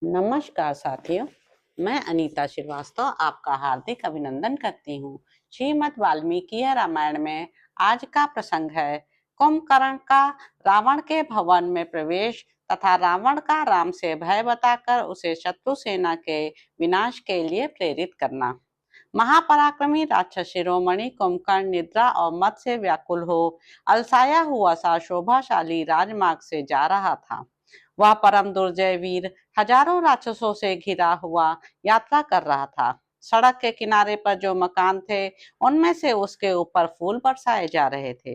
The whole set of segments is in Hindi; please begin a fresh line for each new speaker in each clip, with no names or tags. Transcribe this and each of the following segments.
नमस्कार साथियों, मैं अनीता श्रीवास्तव आपका हार्दिक अभिनंदन करती हूँ। श्रीमद् वाल्मीकि रामायण में आज का प्रसंग है कुंभकर्ण का रावण के भवन में प्रवेश तथा रावण का राम से भय बताकर उसे शत्रु सेना के विनाश के लिए प्रेरित करना। महापराक्रमी राक्षस शिरोमणि कुंभकर्ण निद्रा और मद से व्याकुल हो अलसाया हुआ सा शोभाशाली राजमार्ग से जा रहा था। वह परम दुर्जय वीर हजारों राक्षसों से घिरा हुआ यात्रा कर रहा था। सड़क के किनारे पर जो मकान थे उनमें से उसके ऊपर फूल बरसाए जा रहे थे।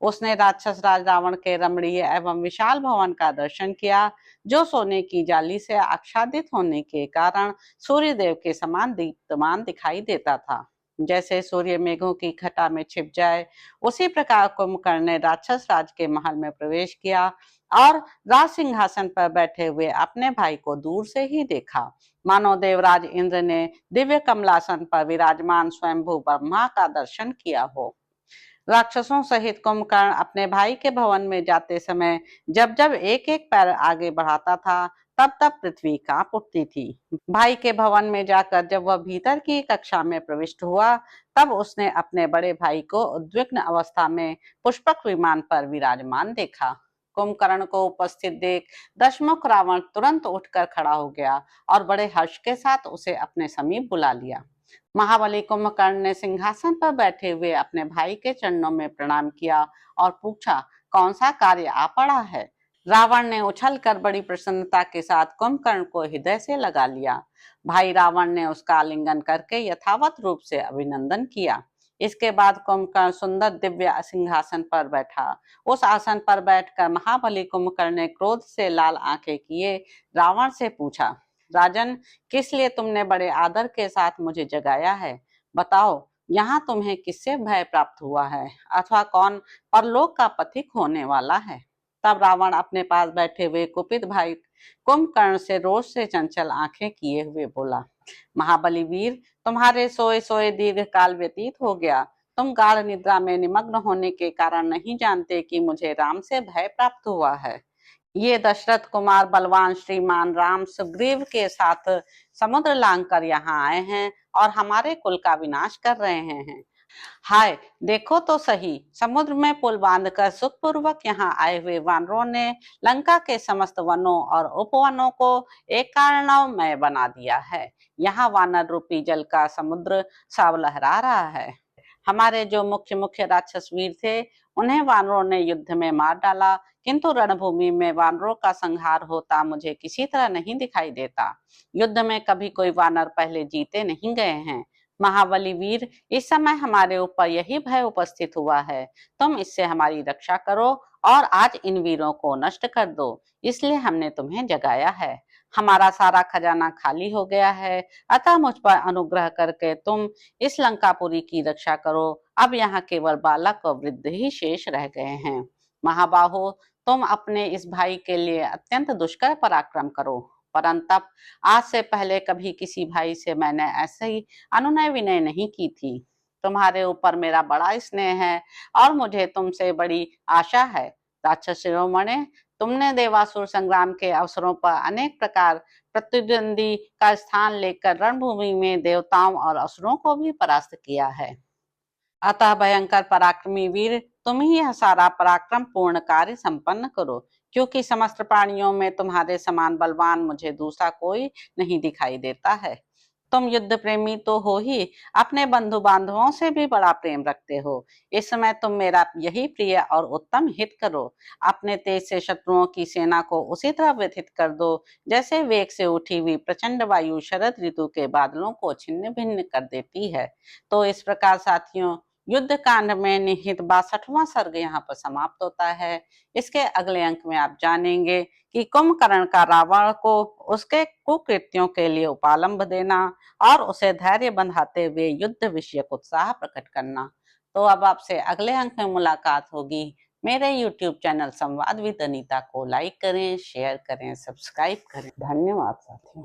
उसने राक्षस राज रावण के रमणीय एवं विशाल भवन का दर्शन किया, जो सोने की जाली से आच्छादित होने के कारण सूर्य देव के समान दीप्तमान दिखाई देता था। जैसे सूर्य मेघों की घटा में छिप जाए, उसी प्रकार कुंभकर्ण ने राक्षस राज के महल में प्रवेश किया और राज सिंहासन पर बैठे हुए अपने भाई को दूर से ही देखा, मानो देवराज इंद्र ने दिव्य कमलासन पर विराजमान स्वयंभू ब्रह्मा का दर्शन किया हो। राक्षसों सहित कुंभकर्ण अपने भाई के भवन में जाते समय जब जब एक एक पैर आगे बढ़ाता था, तब तब पृथ्वी कांप उठती थी। भाई के भवन में जाकर जब वह भीतर की कक्षा में प्रविष्ट हुआ, तब उसने अपने बड़े भाई को उद्विग्न अवस्था में पुष्पक विमान पर विराजमान देखा। कुंभकर्ण को उपस्थित देख दशमुख रावण तुरंत उठकर खड़ा हो गया और बड़े हर्ष के साथ उसे अपने समीप बुला लिया। महाबली कुंभकर्ण ने सिंहासन पर बैठे हुए अपने भाई के चरणों में प्रणाम किया और पूछा, कौन सा कार्य आ पड़ा है। रावण ने उछलकर बड़ी प्रसन्नता के साथ कुंभकर्ण को हृदय से लगा लिया। भाई रावण ने उसका आलिंगन करके यथावत रूप से अभिनंदन किया। इसके बाद कुंभकर्ण सुंदर दिव्य सिंहासन पर बैठा। उस आसन पर बैठकर महाबली कुंभकर्ण ने क्रोध से लाल आंखें किए रावण से पूछा, राजन, किस लिए तुमने बड़े आदर के साथ मुझे जगाया है? बताओ, यहाँ तुम्हें किससे भय प्राप्त हुआ है अथवा कौन परलोक का पथिक होने वाला है? तब रावण अपने पास बैठे हुए कुपित भाई कुंभकर्ण से रोष से चंचल आंखें किए हुए बोला, महाबली वीर, तुम्हारे सोए सोए दीर्घ काल व्यतीत हो गया। तुम गाढ़ निद्रा में निमग्न होने के कारण नहीं जानते कि मुझे राम से भय प्राप्त हुआ है। ये दशरथ कुमार बलवान श्रीमान राम सुग्रीव के साथ समुद्र लांग कर यहाँ आए हैं और हमारे कुल का विनाश कर रहे हैं। हाय, देखो तो सही, समुद्र में पुल बांधकर सुखपूर्वक यहाँ आए हुए वानरों ने लंका के समस्त वनों और उपवनों को एक कारणवमय बना दिया है। यहाँ वानर रूपी जल का समुद्र साव लहरा रहा है। हमारे जो मुख्य मुख्य राक्षस वीर थे, उन्हें वानरों ने युद्ध में मार डाला, किंतु रणभूमि में वानरों का संहार होता मुझे किसी तरह नहीं दिखाई देता। युद्ध में कभी कोई वानर पहले जीते नहीं गए हैं। महाबली वीर, इस समय हमारे ऊपर यही भय उपस्थित हुआ है। तुम इससे हमारी रक्षा करो और आज इन वीरों को नष्ट कर दो, इसलिए हमने तुम्हें जगाया है। हमारा सारा खजाना खाली हो गया है, अतः मुझ पर अनुग्रह करके तुम इस लंकापुरी की रक्षा करो। अब यहाँ केवल बालक और वृद्ध ही शेष रह गए हैं। महाबाहो, तुम अपने इस भाई के लिए अत्यंत दुष्कर पराक्रम करो, परंतु आज से पहले कभी किसी भाई से मैंने ऐसे ही अनुनय विनय नहीं की थी। तुम्हारे ऊपर मेरा बड़ा स्नेह है और मुझे तुमसे बड़ी आशा है। राक्षस शिरोमणि, तुमने देवासुर संग्राम के अवसरों पर अनेक प्रकार प्रतिद्वंदी का स्थान लेकर रणभूमि में देवताओं और असुरों को भी परास्त किया है। अतः भयंकर पराक्रमी वीर, तुम ही यह सारा पराक्रम पूर्ण कार्य संपन्न करो, क्योंकि समस्त प्राणियों में तुम्हारे समान बलवान मुझे दूसरा कोई नहीं दिखाई देता है। तुम युद्ध प्रेमी तो हो ही, अपने बंधु बांधवों से भी बड़ा प्रेम रखते हो। इस समय तुम मेरा यही प्रिय और उत्तम हित करो। अपने तेज से शत्रुओं की सेना को उसी तरह व्यथित कर दो, जैसे वेग से उठी हुई प्रचंड वायु शरद ऋतु के बादलों को छिन्न भिन्न कर देती है। तो इस प्रकार साथियों, युद्ध कांड में निहित 62वां सर्ग यहाँ पर समाप्त होता है। इसके अगले अंक में आप जानेंगे कि कुंभकर्ण का रावण को उसके कुकृत्यों के लिए उपालंब देना और उसे धैर्य बंधाते हुए युद्ध विषयक उत्साह प्रकट करना। तो अब आपसे अगले अंक में मुलाकात होगी। मेरे YouTube चैनल संवाद विद अनीता को लाइक करें, शेयर करें, सब्सक्राइब करें। धन्यवाद साथियों।